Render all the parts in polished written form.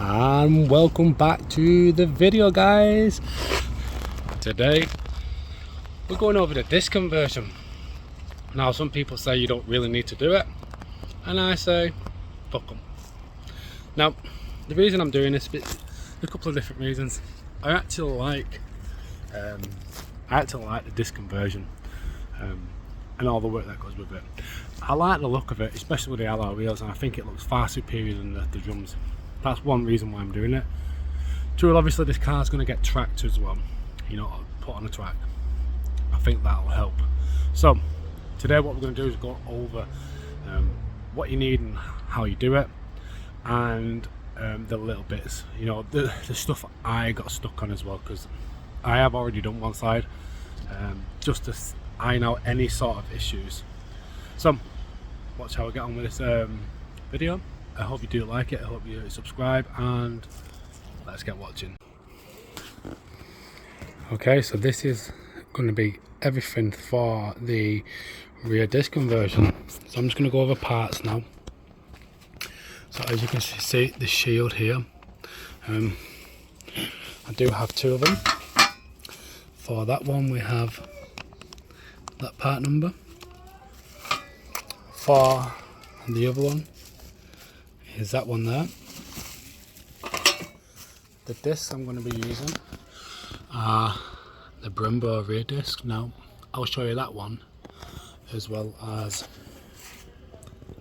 and welcome back to the video, guys. Today we're going over the disc conversion. Now some people say you don't really need to do it, and I say fuck them. Now the reason I'm doing this, a couple of different reasons. I actually like the disc conversion and all the work that goes with it. I like the look of it, especially with the alloy wheels, and I think it looks far superior than the drums. That's one reason why I'm doing it. Two, obviously this car's going to get tracked as well, you know, put on a track. I think that'll help. So today what we're going to do is go over what you need and how you do it, and the little bits, you know, the stuff I got stuck on as well, because I have already done one side just to iron out any sort of issues. So watch how we get on with this video. I hope you do like it, I hope you subscribe, and let's get watching. Okay, so this is going to be everything for the rear disc conversion. So I'm just going to go over parts now. So as you can see, the shield here, I do have two of them. For that one we have that part number. For the other one is that one there. The discs I'm going to be using are the Brembo rear disc. Now I'll show you that one as well as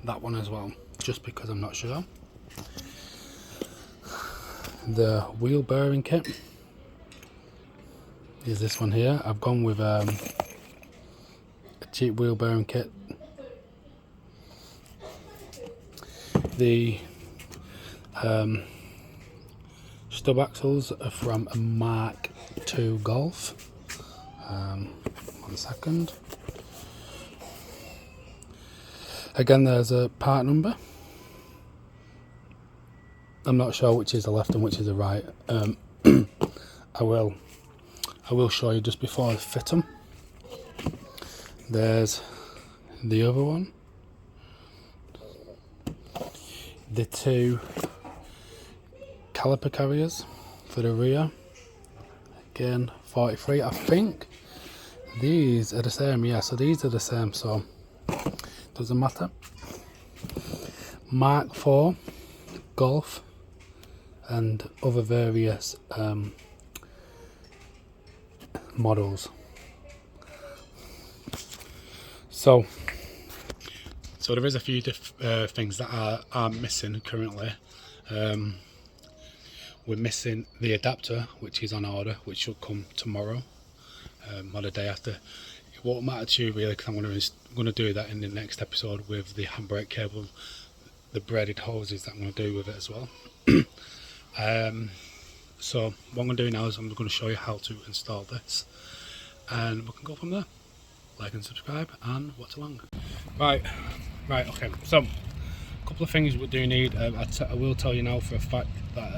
that one as well, just because I'm not sure. The wheel bearing kit is this one here. I've gone with a cheap wheel bearing kit. The stub axles are from a Mark II Golf. 1 second. Again, there's a part number. I'm not sure which is the left and which is the right. I will show you just before I fit them. There's the other one. The two caliper carriers for the rear. Again, 43. I think these are the same. Yeah, so these are the same. So doesn't matter. Mark IV Golf and other various models. So there is a few things that are missing currently. We're missing the adapter, which is on order, which should come tomorrow or the day after. It won't matter to you really, because I'm going to do that in the next episode with the handbrake cable, the braided hoses that I'm going to do with it as well. So what I'm going to do now is I'm going to show you how to install this, and we can go from there. Like and subscribe and watch along. Right, okay, so a couple of things we do need. I will tell you now for a fact that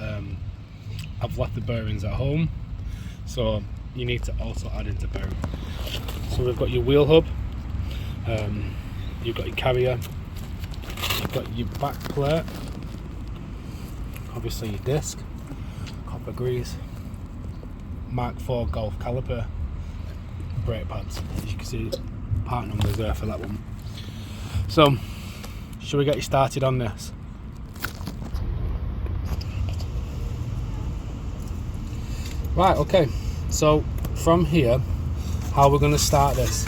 I've left the bearings at home, so you need to also add in the bearing. So we've got your wheel hub, you've got your carrier, you've got your back plate, obviously your disc, copper grease, Mark IV Golf caliper, brake pads. As you can see, part numbers there for that one. So should we get you started on this? Right, okay, so from here, how we're going to start this,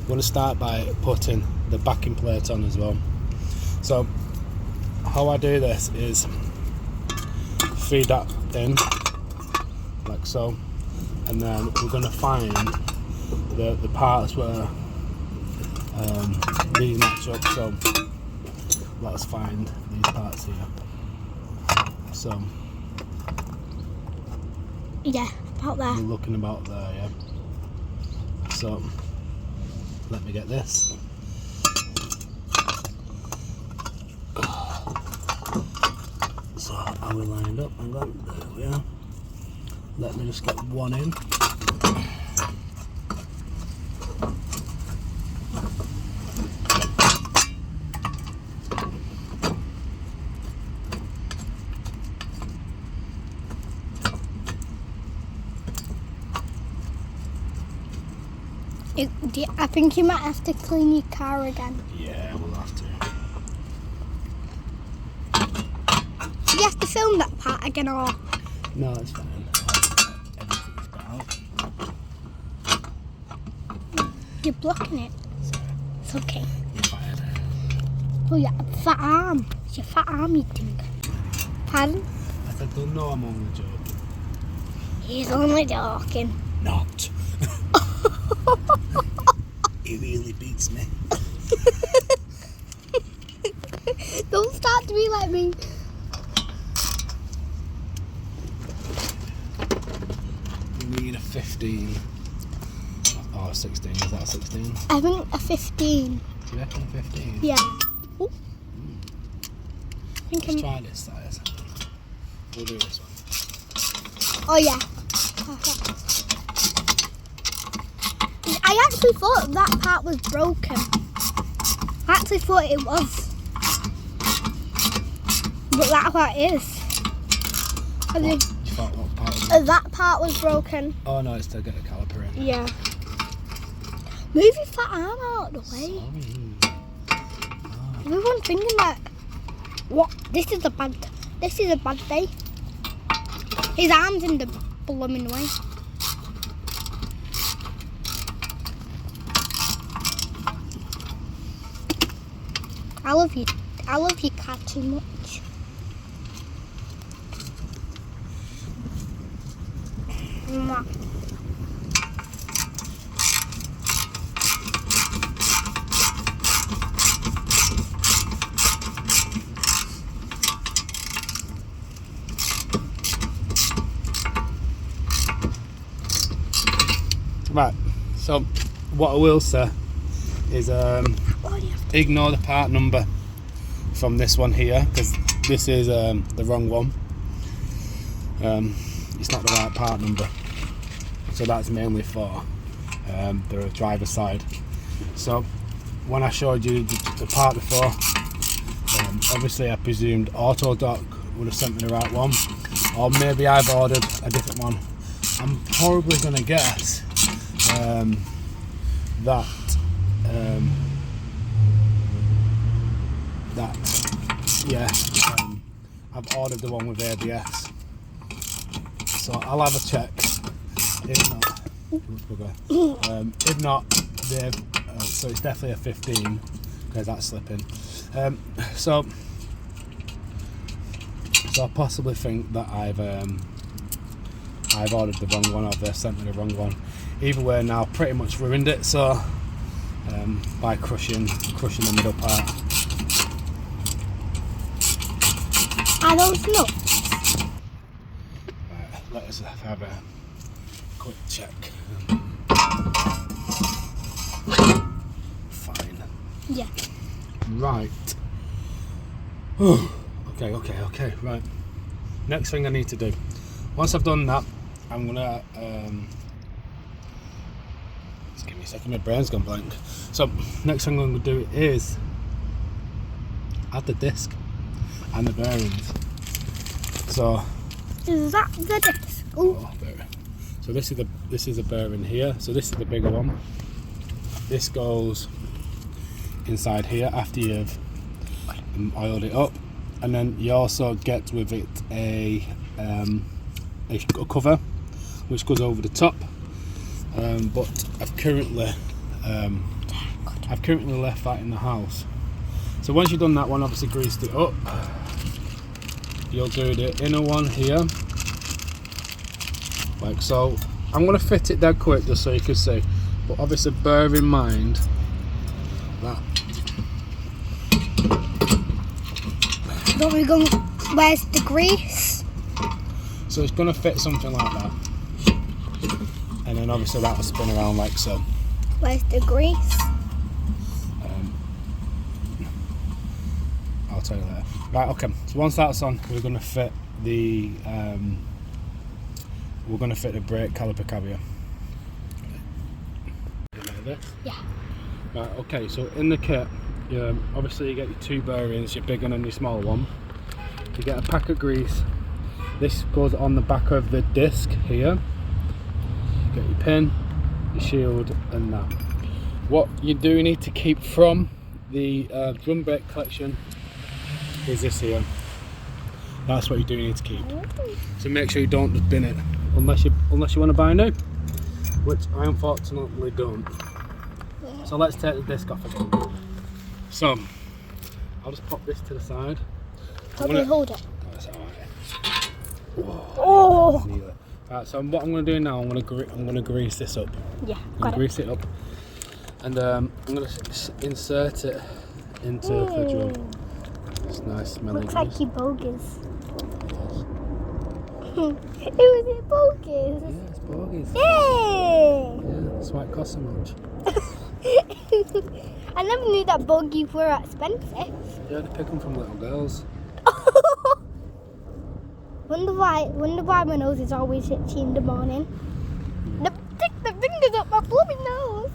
we're going to start by putting the backing plate on as well. So how I do this is feed that in like so, and then we're going to find the parts where these match up. So let's find these parts here. So yeah, about there. We're looking about there, yeah. So let me get this. So are we lined up? Hang on, there we are. Let me just get one in. I think you might have to clean your car again. Yeah, we'll have to. Do you have to film that part again or? No, it's fine. Everything's got out. You're blocking it. Sorry. It's okay. You're fired. Oh yeah, fat arm. It's your fat arm you think. Pardon? I said, don't know, I'm only joking. He's only joking. Not. He really beats me. Don't start to be like me. We need a 15. Oh, 16. Is that a 16? I think a 15. Do you reckon 15? Yeah. Ooh. I think Let's try this size. We'll do this one. Oh yeah. Perfect. I actually thought that part was broken. I actually thought it was. But that's what it is. You thought what part was it? That part was broken. Oh no, it's to get the caliper in. Yeah. Move your fat arm out of the way. Sorry. Oh. Everyone's thinking that. What? This is a bad day. His arm's in the blooming way. I love you cat too much. Mwah. Right, so what I will say is ignore the part number from this one here, because this is the wrong one. It's not the right part number, so that's mainly for the driver's side. So when I showed you the part before, obviously I presumed Autodoc would have sent me the right one, or maybe I've ordered a different one. I'm probably going to guess I've ordered the one with ABS, so I'll have a check. If not, they've so it's definitely a 15 because that's slipping. So I possibly think that I've ordered the wrong one, or they've sent me the wrong one. Either way, now pretty much ruined it. So by crushing the middle part. Are those nuts? Right, let us have a quick check. Fine. Yeah. Right. Okay. Right. Next thing I need to do. Once I've done that, I'm gonna just give me a second, my brain's gone blank. So next thing I'm gonna do is add the disc and the bearings. So Is that the disc? oh, there. So this is a bearing here. So this is the bigger one. This goes inside here after you've oiled it up, and then you also get with it a cover which goes over the top. But I've currently left that in the house. So once you've done that one, obviously greased it up, you'll do the inner one here, like so. I'm going to fit it dead quick just so you can see, but obviously bear in mind that where's the grease? so it's going to fit something like that, and then obviously that will spin around like so. Where's the grease? I'll tell you later. Right, okay, so once that's on, we're going to fit the brake caliper carrier. Yeah. Right, okay, so in the kit, obviously you get your two bearings, your big one and your small one. You get a pack of grease. This goes on the back of the disc here. You get your pin, your shield and that. What you do need to keep from the drum brake collection is this here. That's what you do need to keep. So make sure you don't just bin it, unless you want to buy new, which I unfortunately don't. So let's take the disc off again. So I'll just pop this to the side. Hold it. That's alright. Whoa, Oh! Right, so what I'm going to do now, I'm going to grease this up. Yeah, I'm going to grease it up, and I'm going to insert it into the drum. It's nice smelling. Looks like you bogus. It was it bogus. Yeah, it's bogies. Yay! Yeah, that's why it costs so much. I never knew that bogies were expensive. Yeah, they pick them from little girls. Wonder why my nose is always itchy in the morning. Stick the fingers up my bloody nose.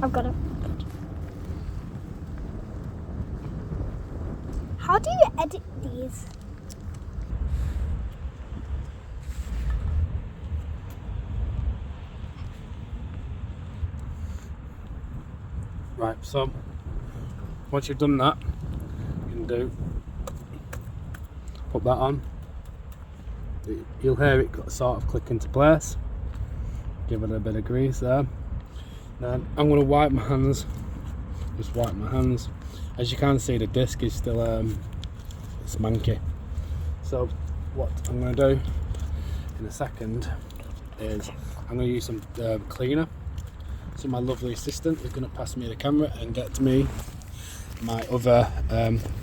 I've got it. How do you edit these? Right, so once you've done that, you can put that on. You'll hear it sort of click into place. Give it a bit of grease there. Then I'm going to wipe my hands. Just wipe my hands. As you can see, the disc is still it's manky. So what I'm going to do in a second is I'm going to use some cleaner. So my lovely assistant is going to pass me the camera and get me my other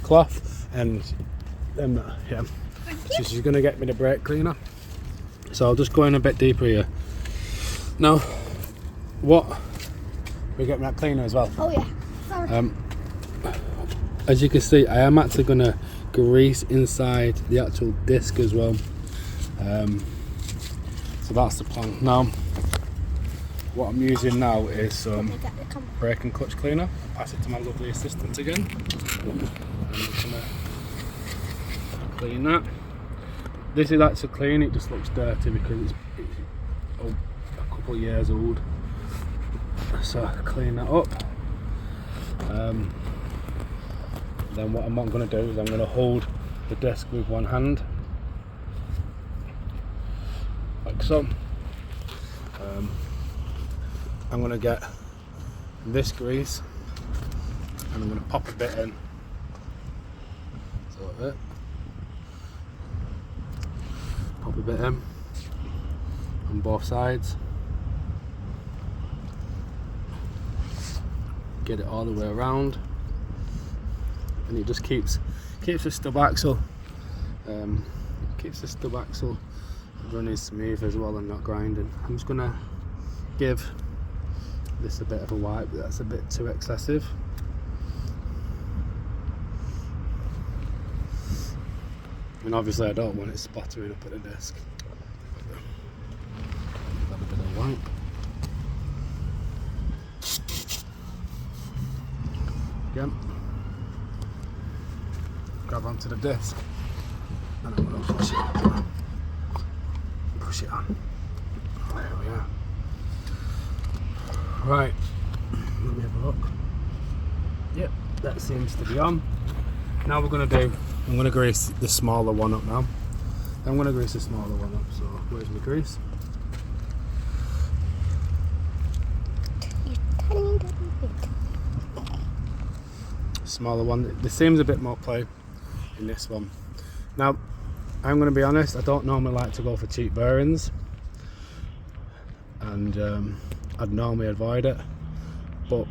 cloth, and then yeah, so she's going to get me the brake cleaner. So I'll just go in a bit deeper here. Now, what we get me that cleaner as well. Oh yeah. Sorry. As you can see, I am actually going to grease inside the actual disc as well. So that's the plan. Now, what I'm using now is some brake and clutch cleaner. I'll pass it to my lovely assistant again. I'm just going to clean that. This is actually clean, it just looks dirty because it's a couple of years old. So I clean that up. Then what I'm not going to do is I'm going to hold the disc with one hand, like so. I'm going to get this grease and I'm going to pop a bit in. So like that. Pop a bit in on both sides. Get it all the way around, and it just keeps the stub axle running smooth as well and not grinding. I'm just gonna give this a bit of a wipe, but that's a bit too excessive. And obviously I don't want it splattering up at the disc. Have a bit of wipe. Again, grab onto the disc and I'm going to push it on. There we are. Right, let me have a look. Yep, that seems to be on. Now I'm going to grease the smaller one up now. I'm going to grease the smaller one up, so where's my grease? Smaller one. There seems a bit more play in this one. Now, I'm going to be honest, I don't normally like to go for cheap bearings, and I'd normally avoid it, but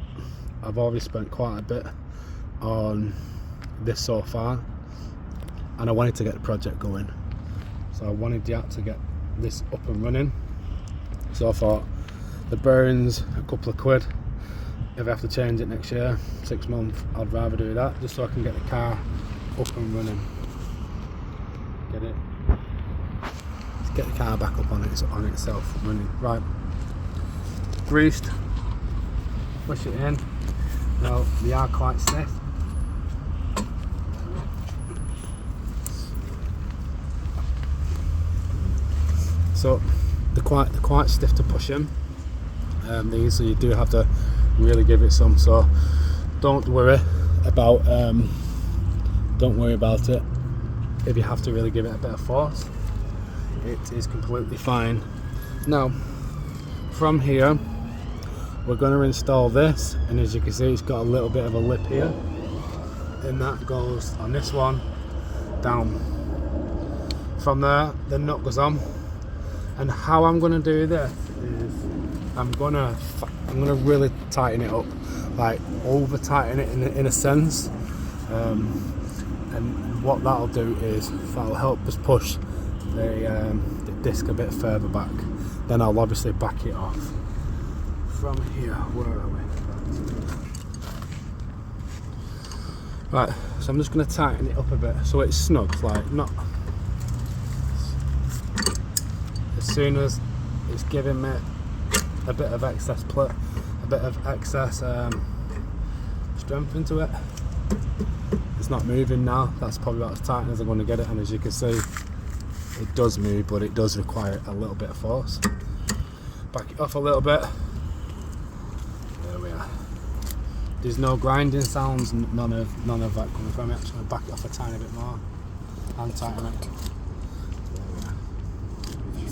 I've already spent quite a bit on this so far, and I wanted to get the project going, so I wanted to get this up and running. So I thought the bearings, a couple of quid. If I have to change it next year, 6 months, I'd rather do that, just so I can get the car up and running. Get it? Let's get the car back up on itself running. Right, greased, push it in. Now they are quite stiff. So they're quite stiff to push in. These, so you do have to really give it some. So don't worry about it if you have to really give it a bit of force. It is completely fine. Now from here we're going to install this, and as you can see it's got a little bit of a lip here, and that goes on this one down. From there the nut goes on, and how I'm going to do this is I'm gonna really tighten it up, like over tighten it in a sense, and what that'll do is that'll help us push the disc a bit further back. Then I'll obviously back it off from here. Where are we? Right, so I'm just going to tighten it up a bit so it's snug, like not as soon as it's giving me a bit of excess strength into it. It's not moving now. That's probably about as tight as I'm going to get it, and as you can see it does move, but it does require a little bit of force. Back it off a little bit. There we are. There's no grinding sounds, none of that coming from it. I'm just going to back it off a tiny bit more and tighten it. There we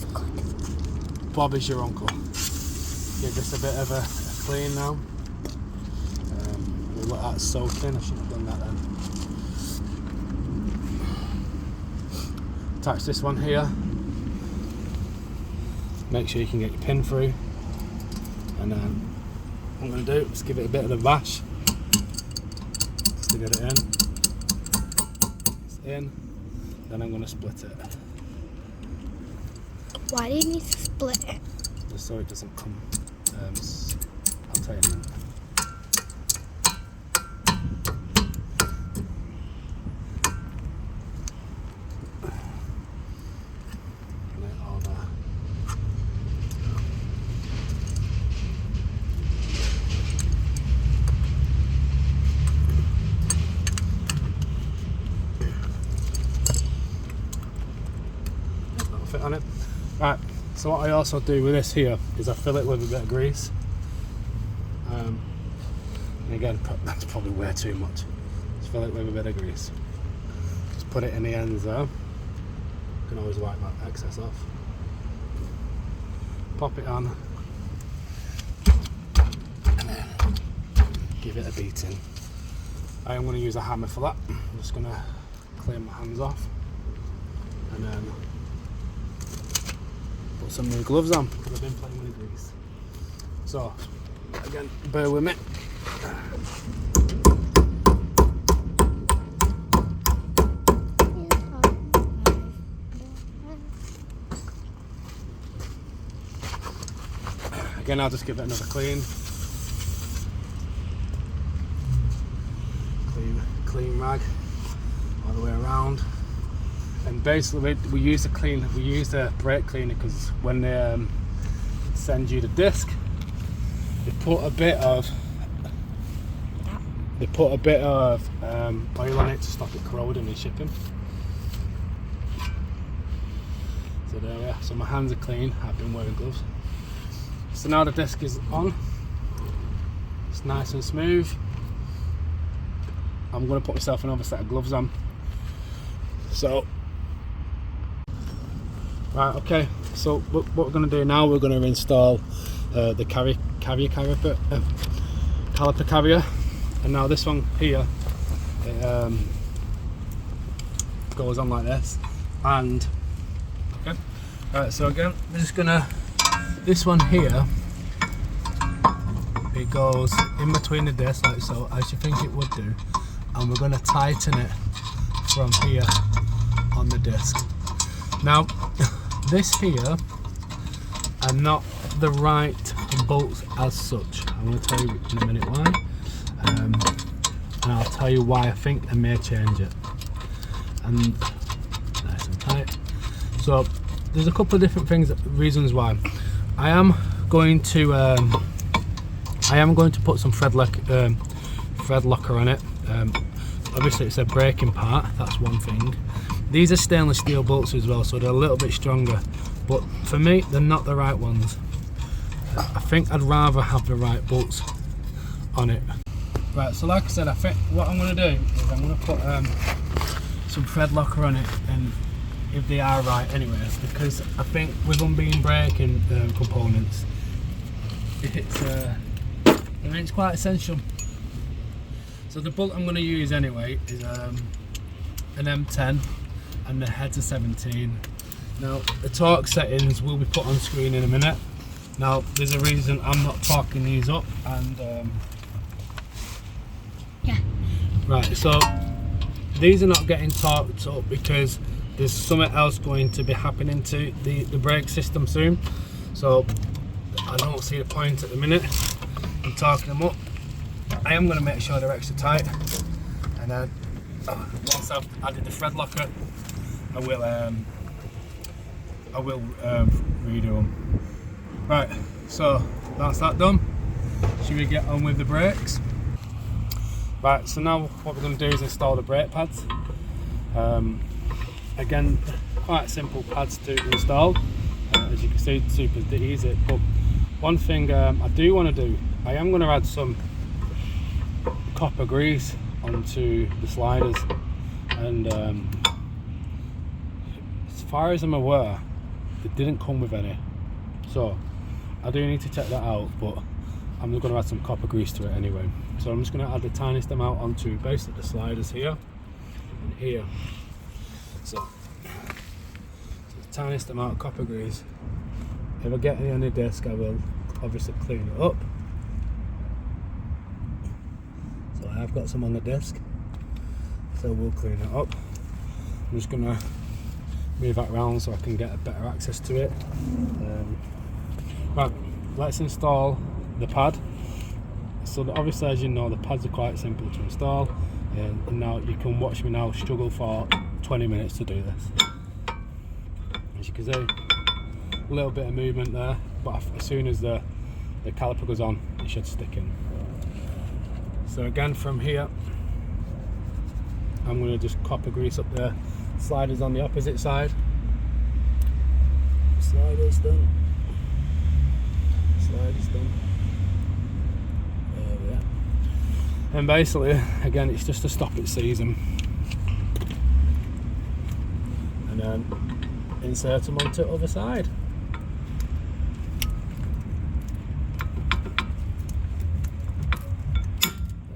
are. Bob is your uncle. Give this a bit of a clean now. We'll let that soak in. I should have done that then. Attach this one here. Make sure you can get your pin through. And then what I'm going to do is give it a bit of a bash just to get it in. It's in. Then I'm going to split it. Why do you need to split it? Just so it doesn't come. I'll tell you in a minute. That'll fit on it. Right. So what I also do with this here is I fill it with a bit of grease. And again, that's probably way too much. Just fill it with a bit of grease. Just put it in the ends there. You can always wipe that excess off. Pop it on. And then give it a beating. I am going to use a hammer for that. I'm just going to clean my hands off. And then put some new gloves on because I've been playing with the grease. So again, bear with me. Again, I'll just give it another clean rag all the way around. And basically we use the brake cleaner because when they send you the disc, they put a bit of oil on it to stop it corroding and shipping. So there we are. So my hands are clean. I've been wearing gloves. So now the disc is on. It's nice and smooth. I'm going to put myself another set of gloves on. So right, okay. So what we're going to do now, we're going to install the caliper carrier, and now this one here, it goes on like this, and okay. Right, so again, we're just gonna, this one here, it goes in between the discs like so, as you think it would do, and we're going to tighten it from here on the disc. Now this here are not the right bolts as such. I'm going to tell you in a minute why, and I'll tell you why I think I may change it. And nice and tight. So there's a couple of different reasons why. I am going to put some thread locker on it. Obviously it's a braking part, that's one thing. These are stainless steel bolts as well, so they're a little bit stronger, but for me they're not the right ones. I think I'd rather have the right bolts on it. Right, so like I said, I think what I'm going to do is I'm going to put some thread locker on it, and if they are right anyway, because I think with them being braking components, it's quite essential. So the bolt I'm going to use anyway is an M10 and the heads are 17. Now the torque settings will be put on screen in a minute. Now there's a reason I'm not torquing these up, and yeah. Right, so these are not getting torqued up because there's something else going to be happening to the brake system soon. So I don't see the point at the minute in torquing them up. I am going to make sure they're extra tight, and then once I've added the thread locker, I will redo them. Right, so that's that done. Should we get on with the brakes? Right, so now what we're going to do is install the brake pads. Again, quite simple pads to install. As you can see, super easy. But one thing I do want to do, I am going to add some copper grease onto the sliders, and as far as I'm aware, they didn't come with any. So I do need to check that out, but I'm going to add some copper grease to it anyway. So I'm just going to add the tiniest amount onto basically the sliders here and here. So the tiniest amount of copper grease. If I get any on the disc, I will obviously clean it up. So I have got some on the disc, so we'll clean it up. I'm just going to move that around so I can get a better access to it. Right, let's install the pad. So obviously, as you know, the pads are quite simple to install, and now you can watch me now struggle for 20 minutes to do this. As you can see, a little bit of movement there, but as soon as the caliper goes on, it should stick in. So again, from here, I'm going to just copper grease up the sliders on the opposite side. Sliders done. Sliders done. There we are. And basically, again, it's just to stop it seizing. And then insert them onto the other side.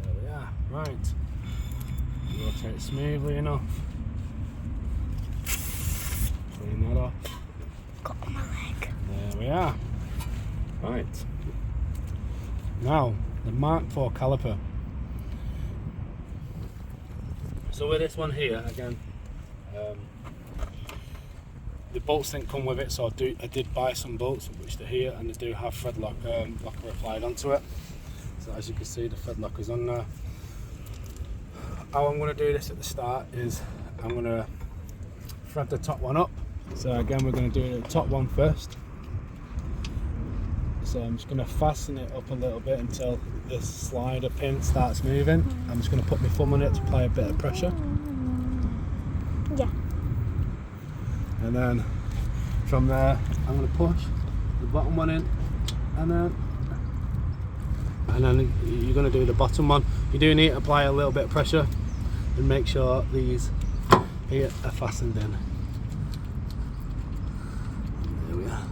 There we are. Right. Rotate smoothly enough. Clean that off. Got on my leg. There we are. Right. Now, the Mark IV caliper. So with this one here, again, the bolts didn't come with it, so I did buy some bolts, which are here, and they do have thread locker applied onto it. So as you can see, the thread locker's on there. How I'm going to do this at the start is I'm going to thread the top one up. So again, we're going to do the top one first. So I'm just going to fasten it up a little bit until this slider pin starts moving. I'm just going to put my thumb on it to apply a bit of pressure. Yeah. And then from there, I'm going to push the bottom one in, and then you're going to do the bottom one. You do need to apply a little bit of pressure and make sure these here are fastened in. There we are.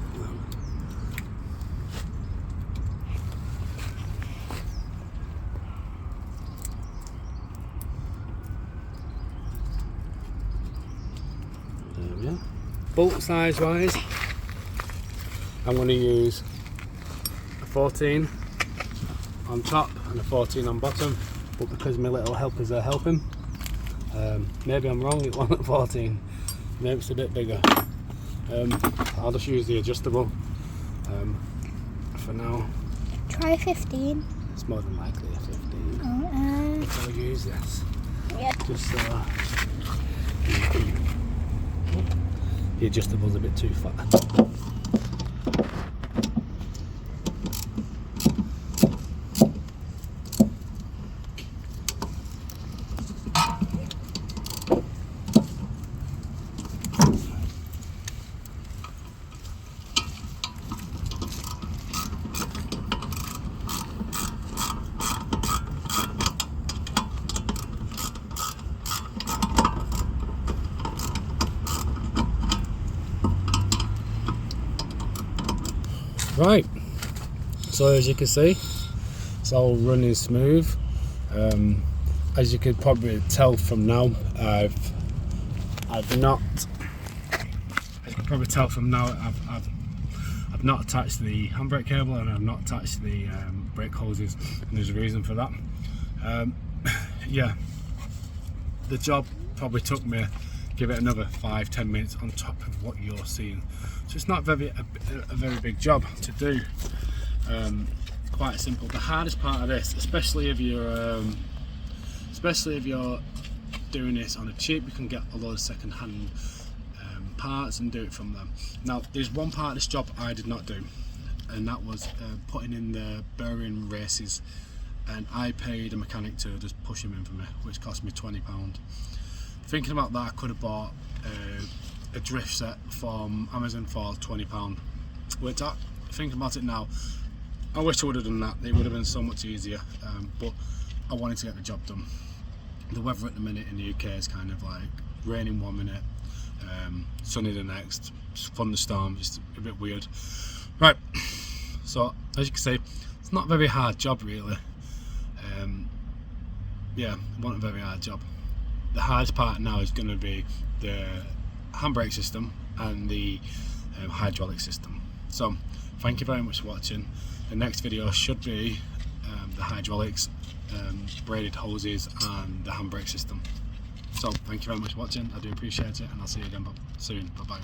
There we are. Bolt size wise, I'm going to use a 14 on top and a 14 on bottom, but because my little helpers are helping, maybe I'm wrong, it wasn't 14, maybe it's a bit bigger. I'll just use the adjustable for now. Try 15. It's more than likely a 15. I'll use this. Yeah. Just so the adjustable's a bit too fat. Right, so as you can see, it's all running smooth. As you could probably tell from now, I've not attached the handbrake cable, and I've not attached the brake hoses, and there's a reason for that. Yeah, the job probably took me, give it another 5-10 minutes on top of what you're seeing, so it's not a very big job to do. Quite simple. The hardest part of this, especially if you're doing this on a cheap, you can get a lot of second-hand parts and do it from them. Now, there's one part of this job I did not do, and that was putting in the bearing races, and I paid a mechanic to just push them in for me, which cost me £20. Thinking about that, I could have bought a drift set from Amazon for £20, which, thinking about it now, I wish I would have done that. It would have been so much easier, but I wanted to get the job done. The weather at the minute in the UK is kind of like raining one minute, sunny the next, thunderstorms, just a bit weird. Right, so as you can see, it's not a very hard job really. Yeah, it wasn't a very hard job. The hardest part now is going to be the handbrake system and the hydraulic system. So thank you very much for watching. The next video should be the hydraulics, braided hoses and the handbrake system. So thank you very much for watching. I do appreciate it, and I'll see you again soon. Bye bye.